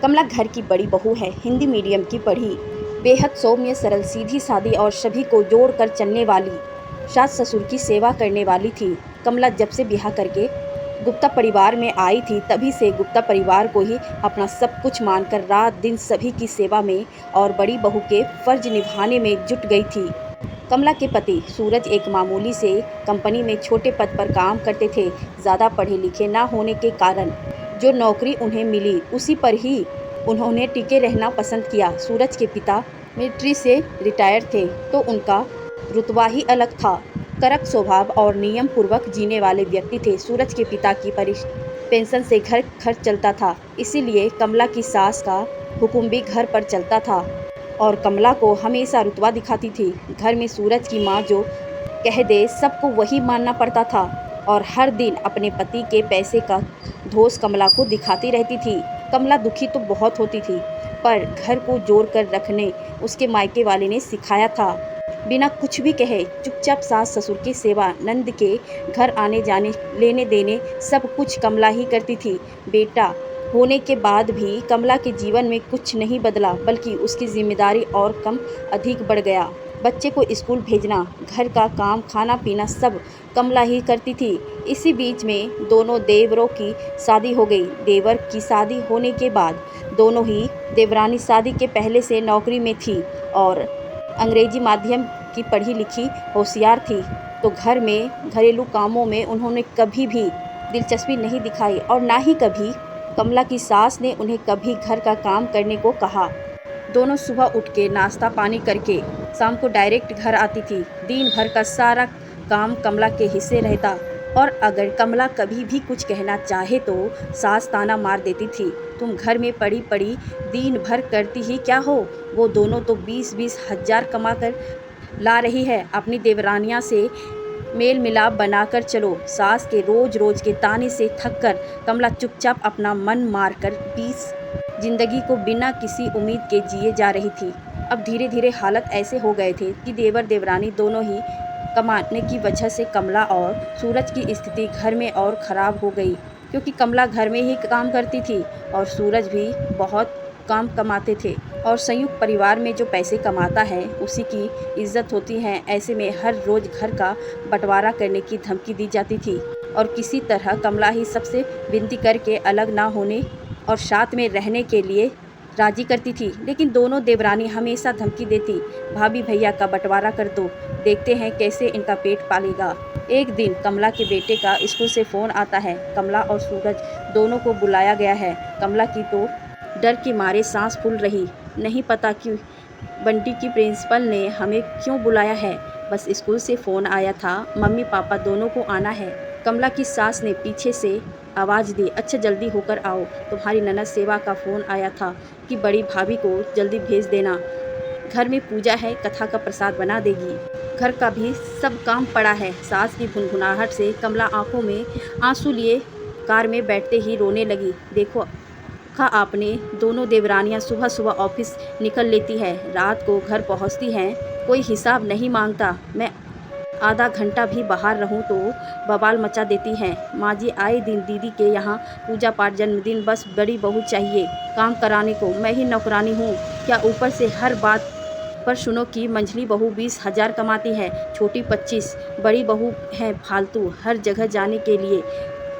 कमला घर की बड़ी बहू है, हिंदी मीडियम की पढ़ी, बेहद सौम्य, सरल, सीधी सादी और सभी को जोड़ कर चलने वाली, सास ससुर की सेवा करने वाली थी। कमला जब से ब्याह करके गुप्ता परिवार में आई थी, तभी से गुप्ता परिवार को ही अपना सब कुछ मानकर रात दिन सभी की सेवा में और बड़ी बहू के फर्ज निभाने में जुट गई थी। कमला के पति सूरज एक मामूली से कंपनी में छोटे पद पर काम करते थे। ज़्यादा पढ़े लिखे ना होने के कारण जो नौकरी उन्हें मिली उसी पर ही उन्होंने टिके रहना पसंद किया। सूरज के पिता मिलिट्री से रिटायर थे, तो उनका रुतबा ही अलग था। कड़क स्वभाव और नियम पूर्वक जीने वाले व्यक्ति थे। सूरज के पिता की पेंशन से घर खर्च चलता था, इसीलिए कमला की सास का हुक्म भी घर पर चलता था और कमला को हमेशा रुतबा दिखाती थी। घर में सूरज की माँ जो कह दे सबको वही मानना पड़ता था और हर दिन अपने पति के पैसे का धोस कमला को दिखाती रहती थी। कमला दुखी तो बहुत होती थी, पर घर को जोड़ कर रखने उसके मायके वाले ने सिखाया था। बिना कुछ भी कहे चुपचाप सास ससुर की सेवा, नंद के घर आने जाने, लेने देने सब कुछ कमला ही करती थी। बेटा होने के बाद भी कमला के जीवन में कुछ नहीं बदला, बल्कि उसकी जिम्मेदारी और कम अधिक बढ़ गया। बच्चे को स्कूल भेजना, घर का काम, खाना पीना सब कमला ही करती थी। इसी बीच में दोनों देवरों की शादी हो गई। देवर की शादी होने के बाद दोनों ही देवरानी शादी के पहले से नौकरी में थी और अंग्रेजी माध्यम की पढ़ी लिखी होशियार थी, तो घर में घरेलू कामों में उन्होंने कभी भी दिलचस्पी नहीं दिखाई और ना ही कभी कमला की सास ने उन्हें कभी घर का काम करने को कहा। दोनों सुबह उठ के नाश्ता पानी करके शाम को डायरेक्ट घर आती थी। दिन भर का सारा काम कमला के हिस्से रहता और अगर कमला कभी भी कुछ कहना चाहे तो सास ताना मार देती थी, तुम घर में पड़ी पड़ी दिन भर करती ही क्या हो। वो दोनों तो 20-20 हज़ार कमा कर ला रही है, अपनी देवरानियाँ से मेल मिलाप बनाकर चलो। सास के रोज रोज के ताने से थक कर कमला चुपचाप अपना मन मार कर 20 जिंदगी को बिना किसी उम्मीद के जिए जा रही थी। अब धीरे धीरे हालत ऐसे हो गए थे कि देवर देवरानी दोनों ही कमाने की वजह से कमला और सूरज की स्थिति घर में और ख़राब हो गई, क्योंकि कमला घर में ही काम करती थी और सूरज भी बहुत काम कमाते थे और संयुक्त परिवार में जो पैसे कमाता है उसी की इज्जत होती है। ऐसे में हर रोज़ घर का बंटवारा करने की धमकी दी जाती थी और किसी तरह कमला ही सबसे विनती करके अलग ना होने और साथ में रहने के लिए राजी करती थी। लेकिन दोनों देवरानी हमेशा धमकी देती, भाभी भैया का बंटवारा कर दो, देखते हैं कैसे इनका पेट पालेगा। एक दिन कमला के बेटे का स्कूल से फ़ोन आता है। कमला और सूरज दोनों को बुलाया गया है। कमला की तो डर के मारे सांस फूल रही, नहीं पता कि बंटी की प्रिंसिपल ने हमें क्यों बुलाया है, बस स्कूल से फ़ोन आया था, मम्मी पापा दोनों को आना है। कमला की सास ने पीछे से आवाज़ दी, अच्छा जल्दी होकर आओ, तुम्हारी ननद सेवा का फ़ोन आया था कि बड़ी भाभी को जल्दी भेज देना, घर में पूजा है, कथा का प्रसाद बना देगी, घर का भी सब काम पड़ा है। सास की भुनभुनाहट से कमला आंखों में आंसू लिए कार में बैठते ही रोने लगी। देखो आपने, दोनों देवरानियां सुबह सुबह ऑफिस निकल लेती है, रात को घर पहुंचती हैं, कोई हिसाब नहीं मांगता। मैं आधा घंटा भी बाहर रहूं तो बवाल मचा देती हैं। माँ जी आए दिन दीदी के यहाँ पूजा पाठ, जन्मदिन, बस बड़ी बहू चाहिए काम कराने को, मैं ही नौकरानी हूँ क्या। ऊपर से हर बात पर सुनो कि मंझली बहू 20 हज़ार कमाती है, छोटी 25, बड़ी बहू है फालतू, हर जगह जाने के लिए।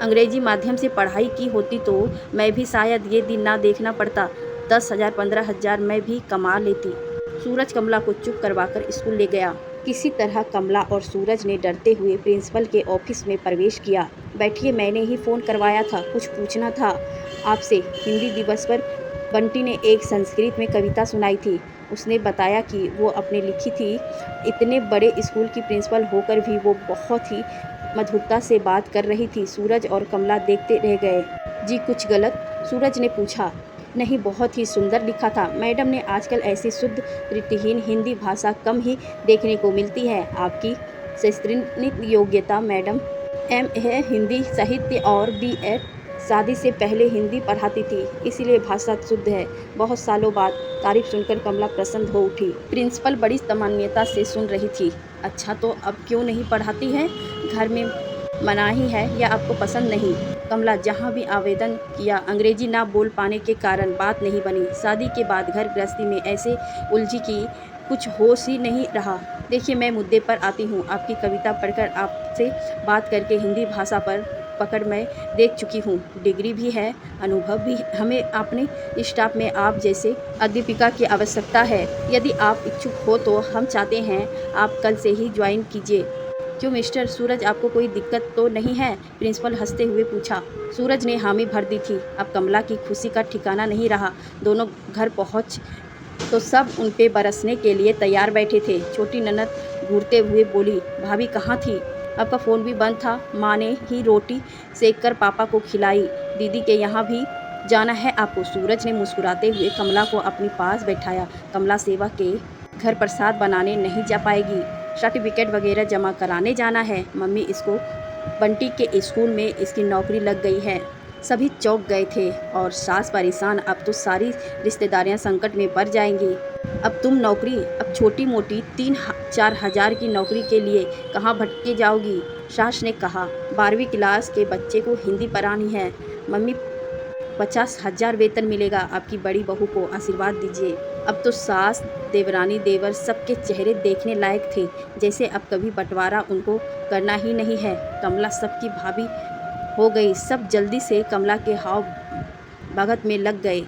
अंग्रेजी माध्यम से पढ़ाई की होती तो मैं भी शायद ये दिन ना देखना पड़ता, 10 हज़ार 15 हज़ार मैं भी कमा लेती। सूरज कमला को चुप करवाकर स्कूल ले गया। किसी तरह कमला और सूरज ने डरते हुए प्रिंसिपल के ऑफिस में प्रवेश किया। बैठिए, मैंने ही फ़ोन करवाया था, कुछ पूछना था आपसे। हिंदी दिवस पर बंटी ने एक संस्कृत में कविता सुनाई थी, उसने बताया कि वो अपने लिखी थी। इतने बड़े स्कूल की प्रिंसिपल होकर भी वो बहुत ही मधुरता से बात कर रही थी। सूरज और कमला देखते रह गए। जी कुछ गलत? सूरज ने पूछा। नहीं, बहुत ही सुंदर लिखा था मैडम ने, आजकल ऐसी शुद्ध त्रुटिहीन हिंदी भाषा कम ही देखने को मिलती है। आपकी शैक्षणिक योग्यता मैडम? MA हिंदी साहित्य और BA। शादी से पहले हिंदी पढ़ाती थी, इसीलिए भाषा शुद्ध है। बहुत सालों बाद तारीफ सुनकर कमला प्रसन्न हो उठी। प्रिंसिपल बड़ी तमन्यता से सुन रही थी। अच्छा, तो अब क्यों नहीं पढ़ाती है? घर में मनाही है या आपको पसंद नहीं? कमला, जहाँ भी आवेदन किया अंग्रेजी ना बोल पाने के कारण बात नहीं बनी। शादी के बाद घर गृहस्थी में ऐसे उलझी कि कुछ होश ही नहीं रहा। देखिए, मैं मुद्दे पर आती हूँ। आपकी कविता पढ़कर, आपसे बात करके हिंदी भाषा पर पकड़ मैं देख चुकी हूँ। डिग्री भी है, अनुभव भी। हमें अपने स्टाफ में आप जैसे अध्यापिका की आवश्यकता है। यदि आप इच्छुक हो तो हम चाहते हैं आप कल से ही ज्वाइन कीजिए। क्यों मिस्टर सूरज, आपको कोई दिक्कत तो नहीं है? प्रिंसिपल हंसते हुए पूछा। सूरज ने हामी भर दी थी। अब कमला की खुशी का ठिकाना नहीं रहा। दोनों घर पहुँच तो सब उन पे बरसने के लिए तैयार बैठे थे। छोटी ननद घूरते हुए बोली, भाभी कहाँ थी? आपका फ़ोन भी बंद था। माँ ने ही रोटी सेक कर पापा को खिलाई। दीदी के यहाँ भी जाना है आपको? सूरज ने मुस्कुराते हुए कमला को अपने पास बैठाया। कमला सेवा के घर प्रसाद बनाने नहीं जा पाएगी। सर्टिफिकेट वगैरह जमा कराने जाना है। मम्मी, इसको बंटी के स्कूल में इसकी नौकरी लग गई है। सभी चौंक गए थे और सास परेशान। अब तो सारी रिश्तेदारियां संकट में पड़ जाएंगी। अब तुम नौकरी, अब छोटी मोटी 3-4 हज़ार की नौकरी के लिए कहाँ भटके जाओगी? सास ने कहा, 12वीं क्लास के बच्चे को हिंदी पढ़ानी है। मम्मी, 50,000 वेतन मिलेगा। आपकी बड़ी बहू को आशीर्वाद दीजिए। अब तो सास, देवरानी, देवर सबके चेहरे देखने लायक थे, जैसे अब कभी बंटवारा उनको करना ही नहीं है। कमला सबकी भाभी हो गई। सब जल्दी से कमला के हाव भगत में लग गए।